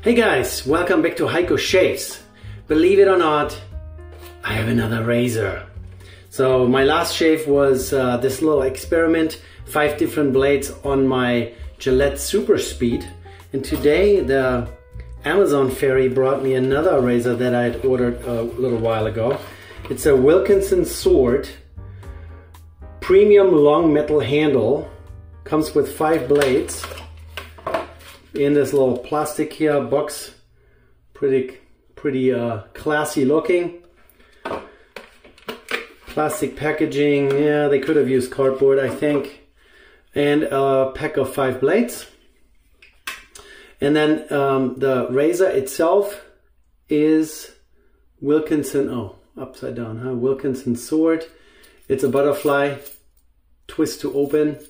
Hey guys, welcome back to Heiko Shaves. Believe it or not, I have another razor. So my last shave was this little experiment, 5 different blades on my Gillette Super Speed. And today the Amazon Ferry brought me another razor that I had ordered a little while ago. It's a Wilkinson Sword premium long metal handle. Comes with 5 blades in this little plastic here box. Pretty classy looking. Plastic packaging. Yeah, they could have used cardboard, I think. And a pack of 5 blades. And then the razor itself is Wilkinson, upside down, huh? Wilkinson Sword. It's a butterfly, twist to open.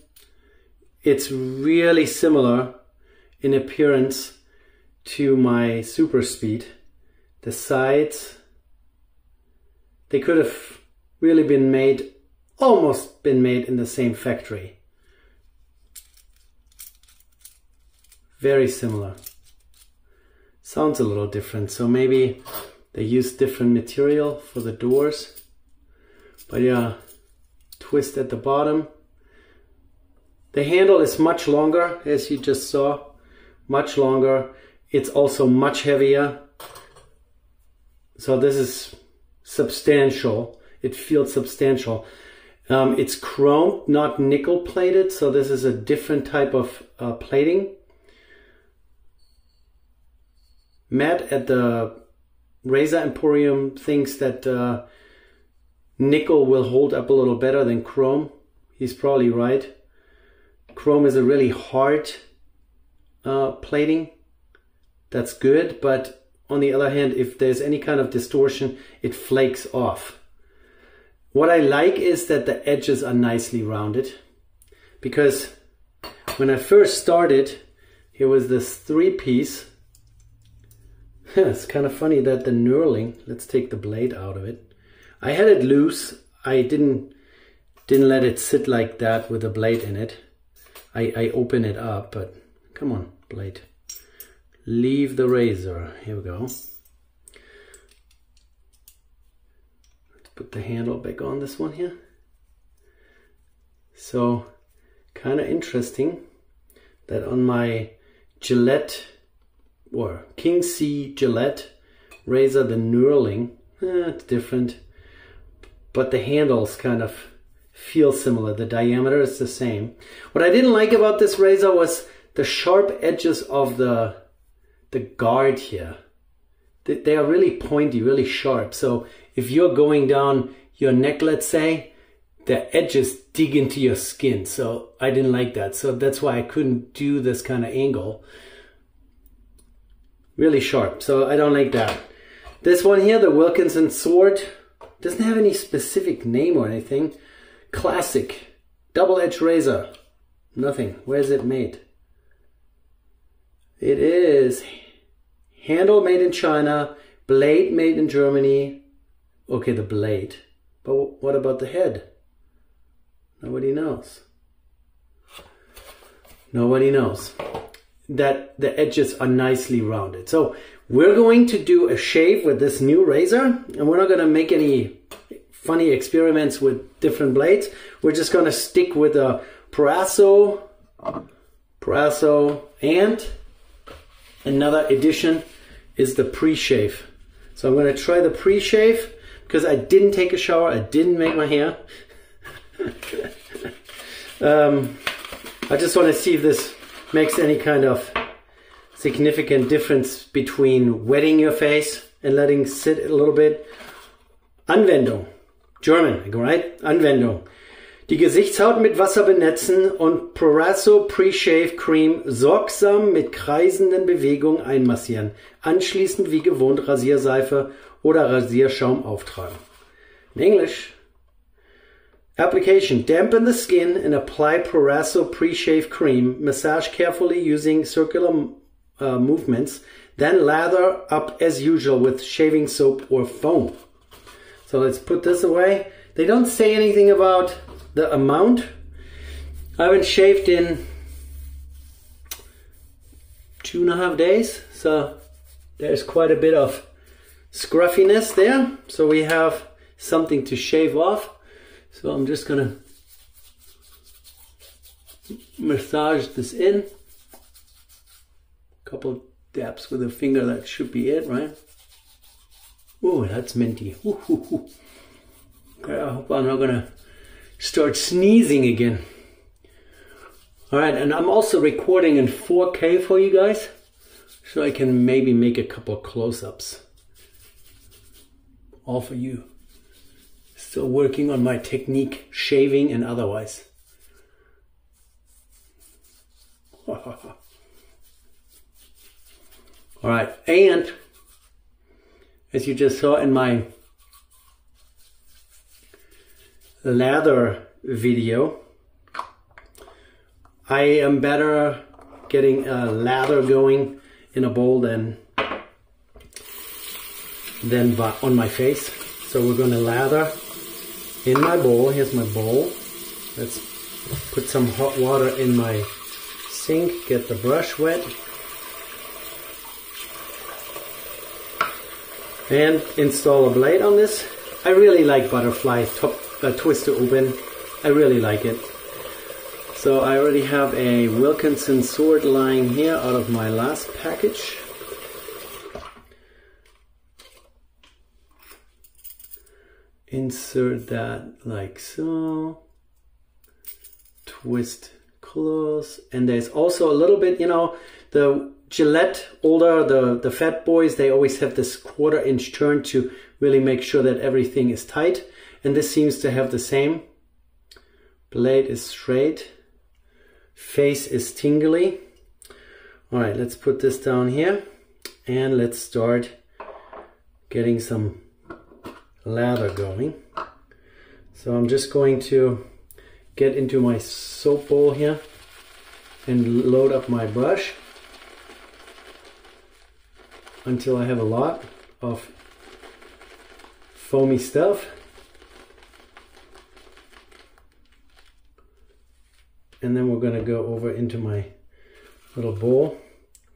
It's really similar in appearance to my Super Speed. The sides, they could have really been made, almost been made in the same factory. Very similar. Sounds a little different, so maybe they used different material for the doors. But yeah, twist at the bottom. The handle is much longer, as you just saw. Much longer. It's also much heavier. So this is substantial. It feels substantial. It's chrome, not nickel plated, so this is a different type of plating. Matt at the Razor Emporium thinks that nickel will hold up a little better than chrome. He's probably right. Chrome is a really hard plating. That's good, but on the other hand, if there's any kind of distortion, it flakes off. What I like is that the edges are nicely rounded, because when I first started, here was this 3-piece. It's kind of funny that the knurling, let's take the blade out of it. I had it loose. I didn't let it sit like that with a blade in it. I open it up, but come on, blade. Leave the razor. Here we go. Let's put the handle back on this one here. So, kind of interesting that on my Gillette or King C Gillette razor, the knurling, it's different, but the handles kind of feel similar. The diameter is the same. What I didn't like about this razor was the sharp edges of the guard here. They are really pointy, really sharp. So if you're going down your neck, let's say, the edges dig into your skin. So I didn't like that. So that's why I couldn't do this kind of angle. Really sharp. So I don't like that. This one here, the Wilkinson Sword, doesn't have any specific name or anything. Classic. Double-edged razor. Nothing. Where is it made? It is handle made in China, blade made in Germany. Okay, the blade. But what about the head? Nobody knows. Nobody knows. That the edges are nicely rounded. So we're going to do a shave with this new razor, and we're not going to make any funny experiments with different blades. We're just going to stick with a Proraso, and another addition is the pre-shave. So I'm going to try the pre-shave because I didn't take a shower, I didn't make my hair. I just want to see if this makes any kind of significant difference between wetting your face and letting it sit a little bit. Anwendung. German, right? Anwendung. Die Gesichtshaut mit Wasser benetzen und Proraso Pre-Shave Cream sorgsam mit kreisenden Bewegungen einmassieren. Anschließend wie gewohnt Rasierseife oder Rasierschaum auftragen. In English. Application. Dampen the skin and apply Proraso Pre-Shave Cream. Massage carefully using circular movements. Then lather up as usual with shaving soap or foam. So let's put this away. They don't say anything about the amount. I haven't shaved in 2.5 days, so there's quite a bit of scruffiness there. So we have something to shave off. So I'm just gonna massage this in. Couple dabs with a finger, that should be it, right? Ooh, that's minty. Ooh, ooh, ooh. Okay, I hope I'm not gonna start sneezing again. All right, and I'm also recording in 4K for you guys, so I can maybe make a couple of close-ups. All for you. Still working on my technique, shaving and otherwise. All right, and as you just saw in my lather video, I am better getting a lather going in a bowl than on my face. So we're going to lather in my bowl. Here's my bowl. Let's put some hot water in my sink, get the brush wet, and install a blade on this. I really like butterfly twist to open. I really like it. So I already have a Wilkinson sword lying here out of my last package. Insert that like so. Twist close. And there's also a little bit, you know, the Gillette older, the fat boys, they always have this 1/4 inch turn to really make sure that everything is tight. And this seems to have the same. Blade is straight. Face is tingly. All right, let's put this down here and let's start getting some lather going. So I'm just going to get into my soap bowl here and load up my brush until I have a lot of foamy stuff. And then we're going to go over into my little bowl,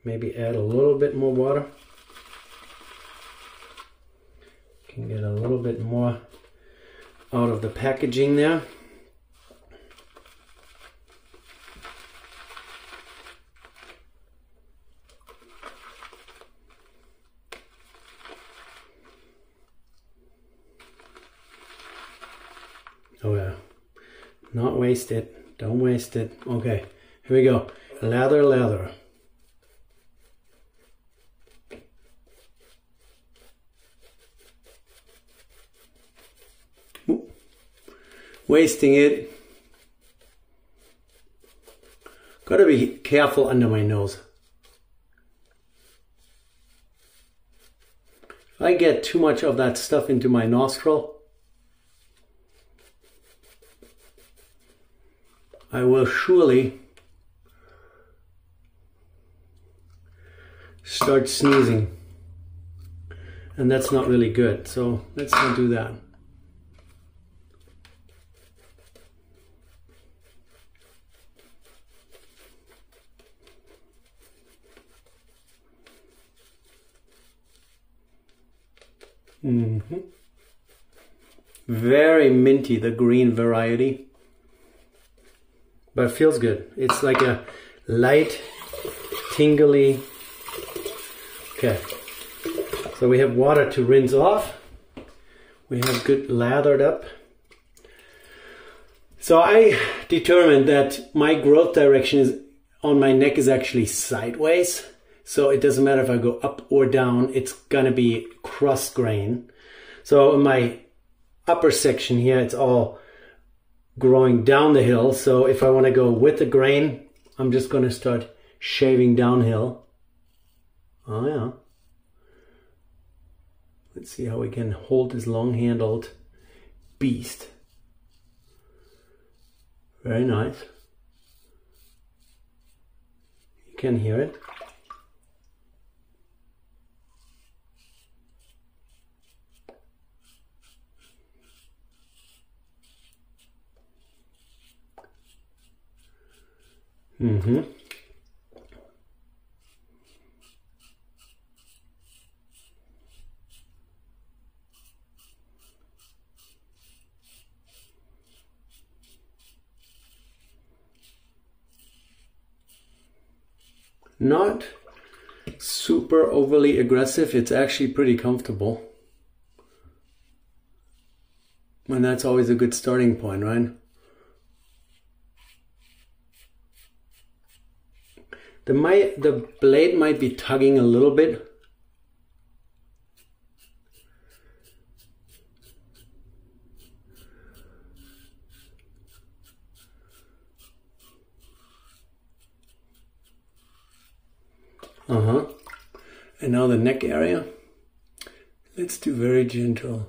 maybe add a little bit more water. Can get a little bit more out of the packaging there. Oh yeah, not waste it. Don't waste it. Okay, here we go. Lather, lather. Ooh. Wasting it. Gotta be careful under my nose. If I get too much of that stuff into my nostril, I will surely start sneezing, and that's not really good, so let's not do that. Very minty, the green variety. But it feels good. It's like a light, tingly. Okay. So we have water to rinse off. We have good lathered up. So I determined that my growth direction is on my neck is actually sideways. So it doesn't matter if I go up or down, it's gonna be cross grain. So in my upper section here, it's all growing down the hill. So if I want to go with the grain, I'm just going to start shaving downhill. Oh yeah. Let's see how we can hold this long-handled beast. Very nice. You can hear it. Not super overly aggressive. It's actually pretty comfortable. And that's always a good starting point, right? The blade might be tugging a little bit. And now the neck area. Let's do very gentle.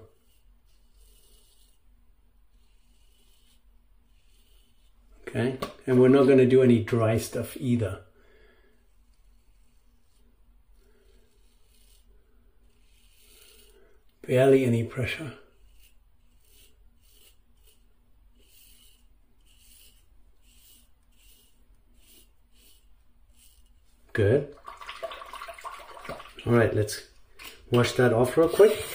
Okay, and we're not going to do any dry stuff either. Barely any pressure. Good. All right, let's wash that off real quick.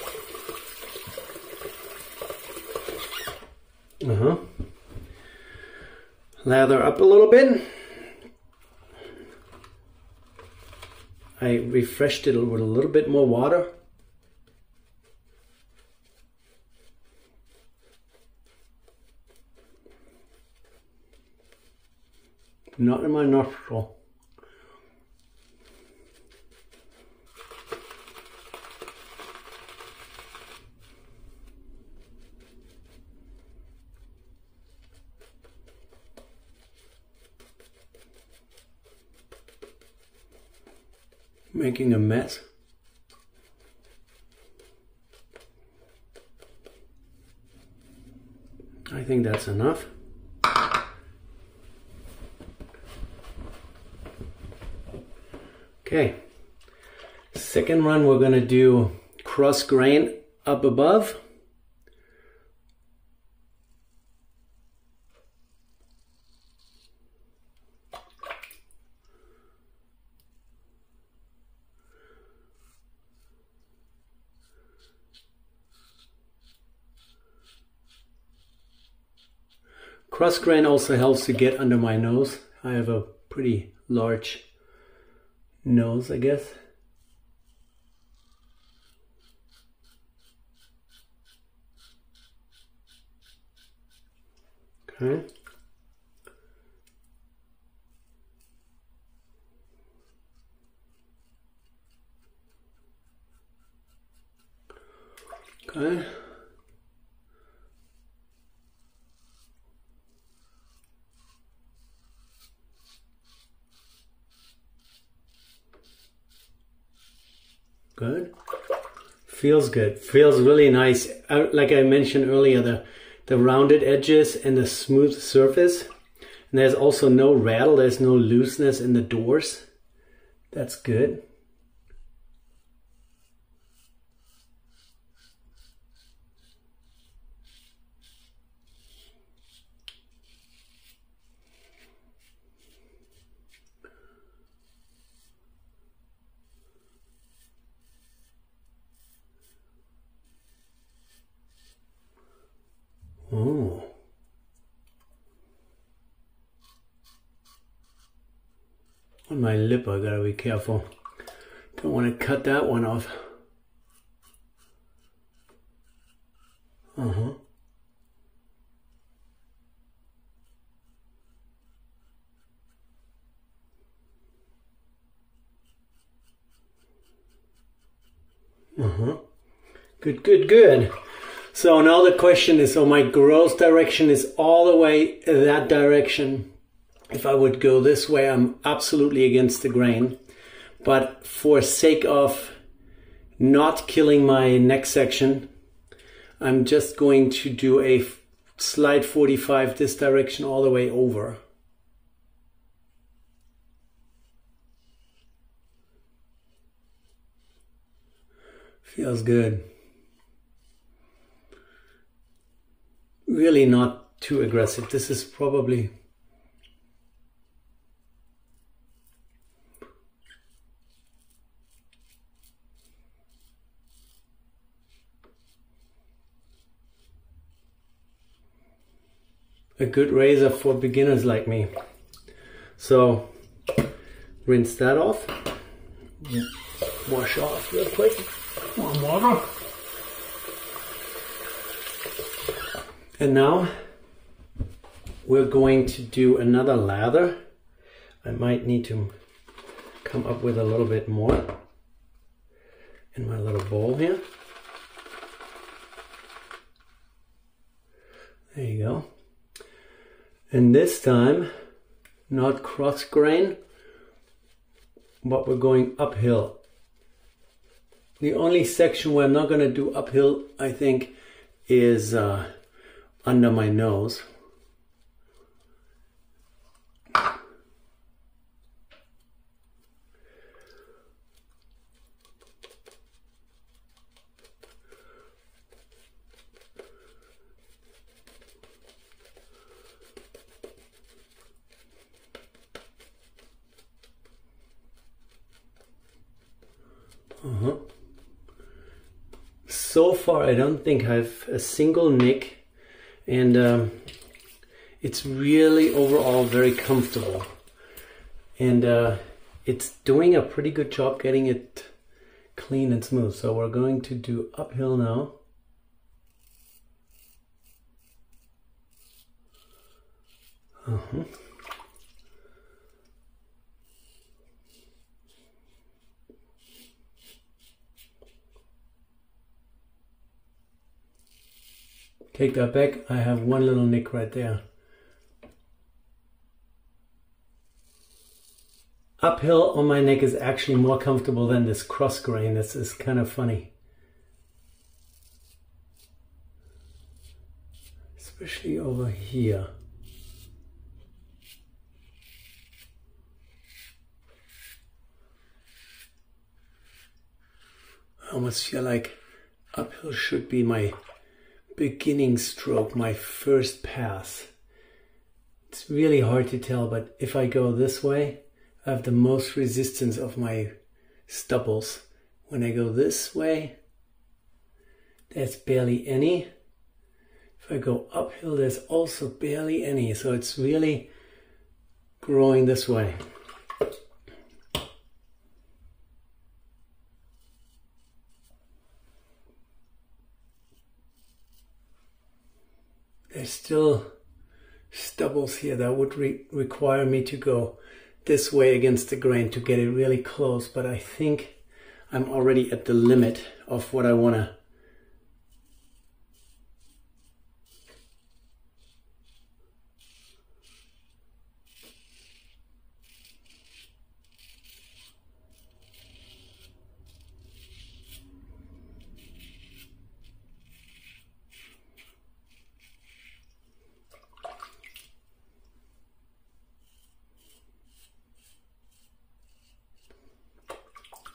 Lather up a little bit. I refreshed it with a little bit more water. Not in my nostril. Making a mess. I think that's enough. Okay, second run we're going to do cross grain up above. Cross grain also helps to get under my nose. I have a pretty large nose, I guess. Okay. Okay. Good. Feels good. Feels really nice. Like I mentioned earlier, the rounded edges and the smooth surface. And there's also no rattle. There's no looseness in the doors. That's good. Oh. On my lip, I gotta be careful. Don't want to cut that one off. Good, good, good. So now the question is, so my growth direction is all the way that direction. If I would go this way, I'm absolutely against the grain. But for sake of not killing my neck section, I'm just going to do a slight 45 this direction all the way over. Feels good. Really not too aggressive. This is probably a good razor for beginners like me. So rinse that off. Wash off real quick. Warm water. And now we're going to do another lather. I might need to come up with a little bit more in my little bowl here. There you go. And this time, not cross grain, but we're going uphill. The only section we're not going to do uphill, I think, is under my nose. So far, I don't think I have a single nick, and it's really overall very comfortable, and it's doing a pretty good job getting it clean and smooth. So we're going to do uphill now. Take that back, I have one little nick right there. Uphill on my neck is actually more comfortable than this cross grain. This is kind of funny. Especially over here. I almost feel like uphill should be my beginning stroke, my first pass. It's really hard to tell, but if I go this way, I have the most resistance of my stubbles. When I go this way, there's barely any. If I go uphill, there's also barely any. So it's really growing this way. There's still stubbles here that would require me to go this way against the grain to get it really close, but I think I'm already at the limit of what I want to.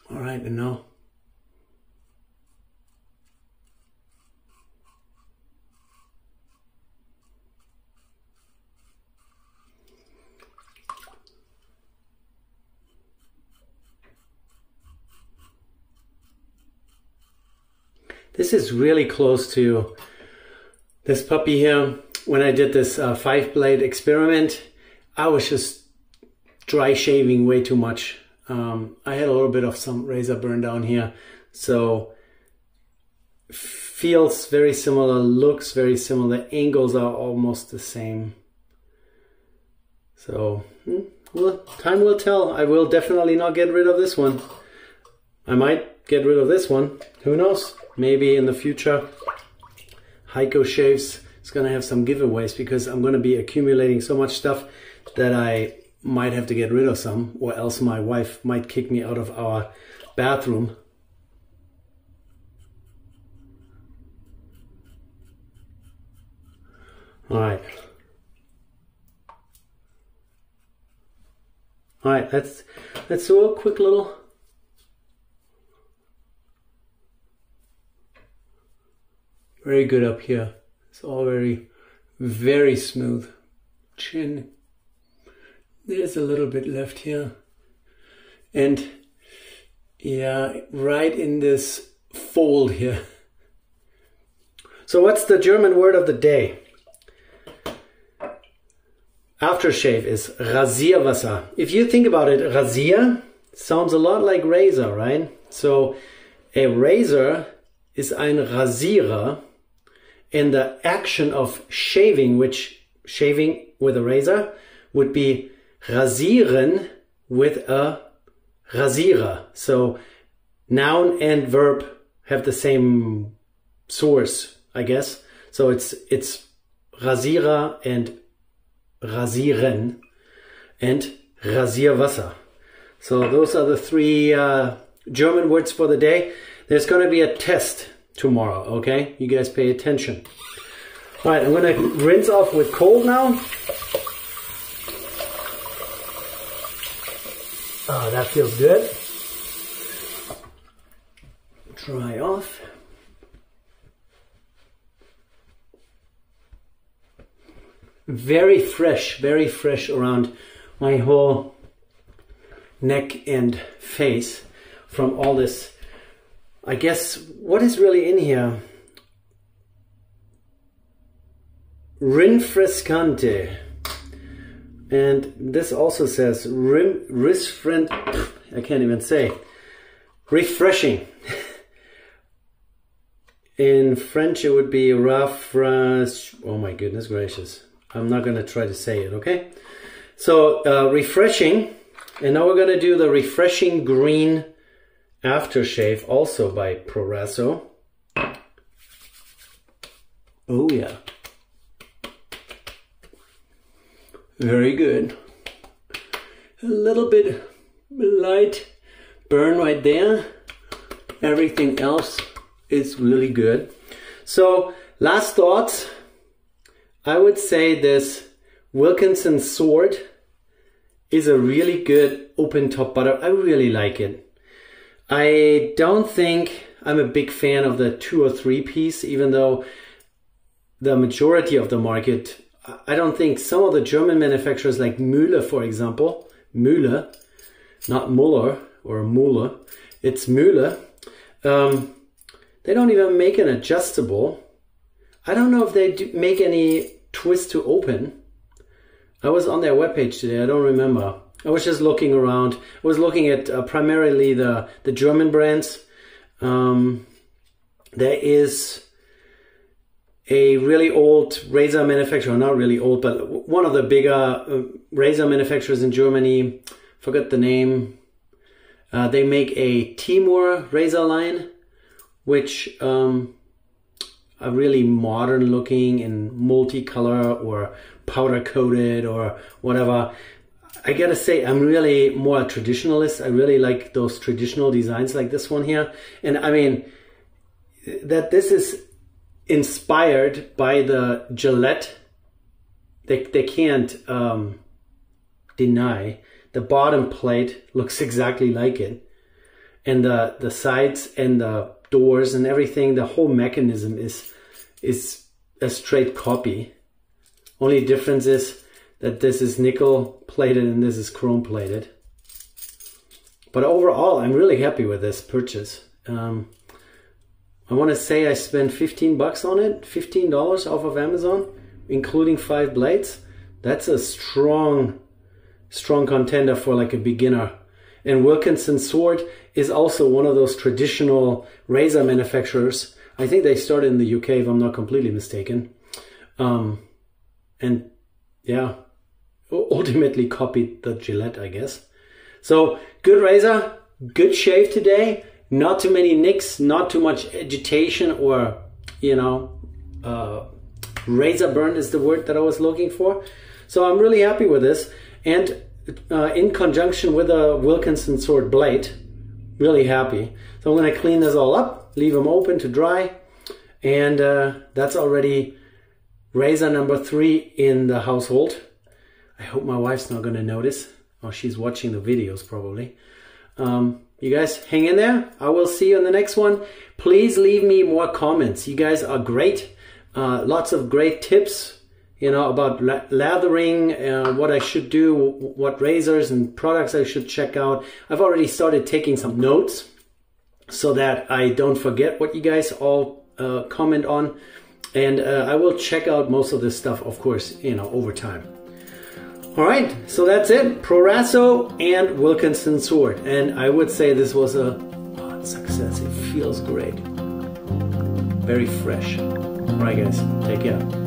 All right, and now this is really close to this puppy here. When I did this 5-blade experiment, I was just dry shaving way too much. I had a little bit of some razor burn down here, so feels very similar, looks very similar, the angles are almost the same. So, well, time will tell. I will definitely not get rid of this one. I might get rid of this one, who knows? Maybe in the future, Heiko Shaves is going to have some giveaways, because I'm going to be accumulating so much stuff that I might have to get rid of some, or else my wife might kick me out of our bathroom. All right, let's do a quick little. Very good up here. It's all very smooth. Chin. There's a little bit left here. And yeah, right in this fold here. So what's the German word of the day? aftershave is Rasierwasser. If you think about it, Rasier sounds a lot like razor, right? So a razor is ein Rasierer, and the action of shaving, which shaving with a razor would be rasieren with a Rasierer. So noun and verb have the same source, I guess. So it's Rasierer and rasieren and Rasierwasser. So those are the three German words for the day. There's going to be a test tomorrow, okay? You guys pay attention. All right, I'm going to rinse off with cold now. Oh, that feels good. Dry off. Very fresh around my whole neck and face from all this. I guess, what is really in here? Rinfrescante. And this also says risfrent. I can't even say. Refreshing. In French it would be rafraîchissant. Oh my goodness gracious. I'm not going to try to say it, okay? So refreshing. And now we're going to do the refreshing green aftershave also by Proraso. Oh yeah. Very good. A little bit light burn right there. Everything else is really good. So last thoughts. I would say this Wilkinson Sword is a really good open top butter. I really like it. I don't think I'm a big fan of the 2 or 3 piece, even though the majority of the market, I don't think some of the German manufacturers like Mühle, for example, Mühle, not Muller or Mühle, it's Mühle. They don't even make an adjustable. I don't know if they do make any twist to open. I was on their webpage today, I don't remember. I was just looking around. I was looking at primarily the German brands. There is a really old razor manufacturer, not really old, but one of the bigger razor manufacturers in Germany. Forgot the name. They make a Timur razor line, which are really modern looking and multicolor or powder coated or whatever. I gotta say, I'm really more a traditionalist. I really like those traditional designs like this one here. And I mean, that this is inspired by the Gillette. They can't deny. The bottom plate looks exactly like it. And the sides and the doors and everything, the whole mechanism is a straight copy. Only difference is that this is nickel plated and this is chrome plated. But overall, I'm really happy with this purchase. I want to say I spent 15 bucks on it, $15 off of Amazon, including 5 blades. That's a strong contender for like a beginner. And Wilkinson Sword is also one of those traditional razor manufacturers. I think they started in the UK, if I'm not completely mistaken. And yeah, ultimately copied the Gillette, I guess. So good razor, good shave today. Not too many nicks, not too much agitation or, you know, razor burn is the word that I was looking for. So I'm really happy with this. And in conjunction with a Wilkinson Sword blade, really happy. So I'm going to clean this all up, leave them open to dry. And that's already razor number 3 in the household. I hope my wife's not going to notice. Oh, she's watching the videos probably. You guys hang in there. I will see you on the next one. Please leave me more comments. You guys are great. Lots of great tips, you know, about lathering, what I should do, what razors and products I should check out. I've already started taking some notes so that I don't forget what you guys all comment on. And I will check out most of this stuff, of course, you know, over time. Alright, so that's it. Proraso and Wilkinson Sword. And I would say this was a success. It feels great. Very fresh. Alright guys, take care.